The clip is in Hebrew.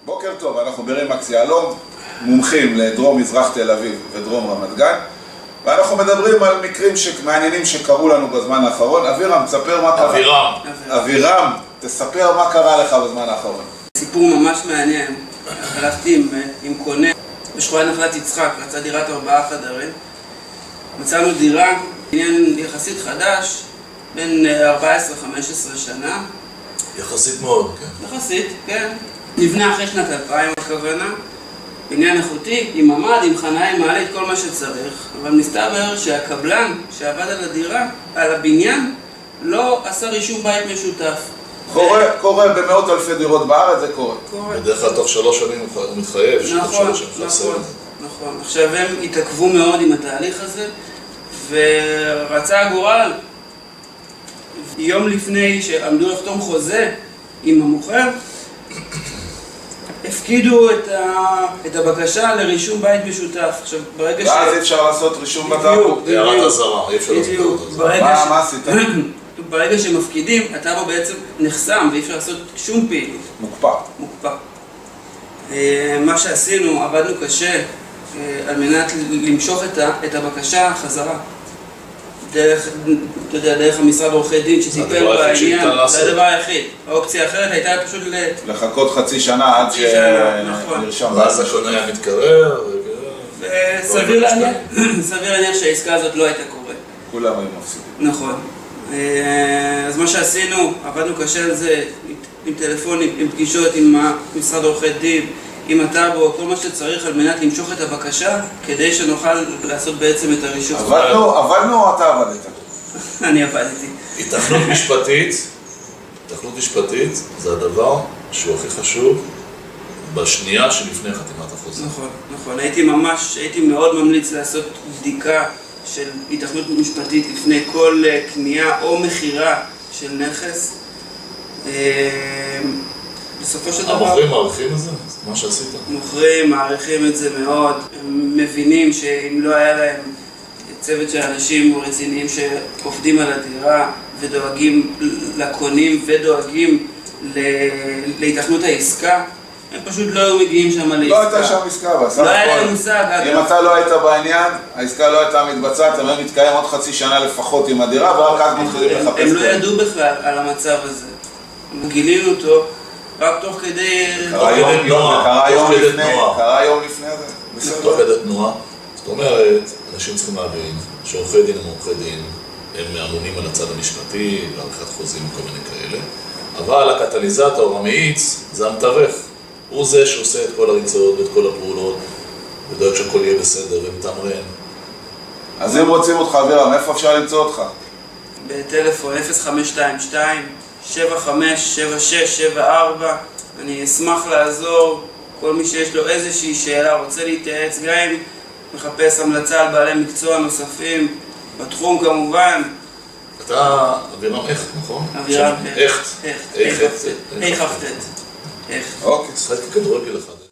בוקר טוב, אנחנו ברימקס יהלום, מומחים לדרום מזרח תל אביב ודרום רמת גן, ואנחנו מדברים על מקרים מעניינים שקרו לנו בזמן האחרון. אבירם, תספר מה קרה. אבירם, תספר מה קרה לך בזמן האחרון. סיפור ממש מעניין. הלכתי עם קונה בשכונת נחלת יצחק, רצה דירת 4 חדרים. מצאנו דירה, עניין יחסית חדש, בין 14-15 שנה. יחסית מאוד, כן. יחסית, כן. נבנה אחרי שנת 2000 הכוונה. בניין איכותי, עם ממ"ד, עם חניה, עם מעלית, כל מה שצריך. אבל מסתבר שהקבלן שעבד על הדירה, על הבניין, לא עשה רישום בית משותף. קורה במאות אלפי דירות בארץ, זה קורה. בדרך כלל תוך 3 שנים הוא מתחייב. נכון. עכשיו הם התעכבו מאוד עם התהליך הזה, ורצה הגורל. יום לפני שעמדו לחתום חוזה עם המוכר, הפקידו את הבקשה לרישום בית משותף. עכשיו, ברגע ואז אפשר לעשות רישום בטאבו. הערת הזרה, אי אפשר לעשות את זה. מה עשית? ברגע שמפקידים, הטאבו בעצם נחסם ואי אפשר לעשות שום פעילות. מוקפא. מה שעשינו, עבדנו קשה על מנת למשוך את הבקשה חזרה. דרך המשרד עורכי דין שטיפל בעניין, זה הדבר היחיד. האופציה האחרת הייתה פשוט לחכות חצי שנה עד שנרשם. ואז הקונה היה מתקרר. וסביר להניח שהעסקה הזאת לא הייתה קורית. כולם היו מפסידים. נכון. אז מה שעשינו, עבדנו קשה על זה, עם טלפונים, עם פגישות, עם משרד עורכי דין, עם הטאבו, כל מה שצריך על מנת למשוך את הבקשה, כדי שנוכל לעשות בעצם את הרישום. עבדנו או אתה עבדת? אני עבדתי. התכנות משפטית זה הדבר שהוא הכי חשוב בשנייה שלפני חתימת החוזה. נכון. הייתי מאוד ממליץ לעשות בדיקה של התכנות משפטית לפני כל קנייה או מחירה של נכס. בסופו של דבר... המוכרים מעריכים את זה? מה שעשית? מוכרים, מעריכים את זה מאוד. הם מבינים שאם לא היה להם צוות של אנשים רציניים שעובדים על הדירה ודואגים לקונים ודואגים להתכנות העסקה, הם פשוט לא היו מגיעים שם לעסקה. לא הייתה שם עסקה, בסך הכל. לא היה להם מושג, אגב. אם אתה לא היית בעניין, העסקה לא הייתה מתבצעת, הם היו מתקיים עוד חצי שנה לפחות עם הדירה, ורק אז מתחילים לחפש. הם לא ידעו בכלל על המצב הזה. גילינו אותו רק תוך כדי... קרה יום לפני זה. תוך כדי תנועה. זאת אומרת, אנשים צריכים להבין שעורכי דין הם עורכי דין, הם אמונים על הצד המשפטי, לעריכת חוזים וכל מיני כאלה, אבל הקטליזטור, המאיץ, זה המתווך. הוא זה שעושה את כל הריצות ואת כל הפעולות, ודואג שהכל יהיה בסדר ומתמרן. אז אם רוצים אותך, אבירם, איפה אפשר למצוא אותך? בטלפון 0522-757674. אני אשמח לעזור. כל מי שיש לו איזושהי שאלה, רוצה להתייעץ, גם אם מחפש המלצה על בעלי מקצוע נוספים, בתחום כמובן. אתה אבירם הכט, נכון? אבירם הכט. הכט. אוקיי. שחק כדורגל אחד.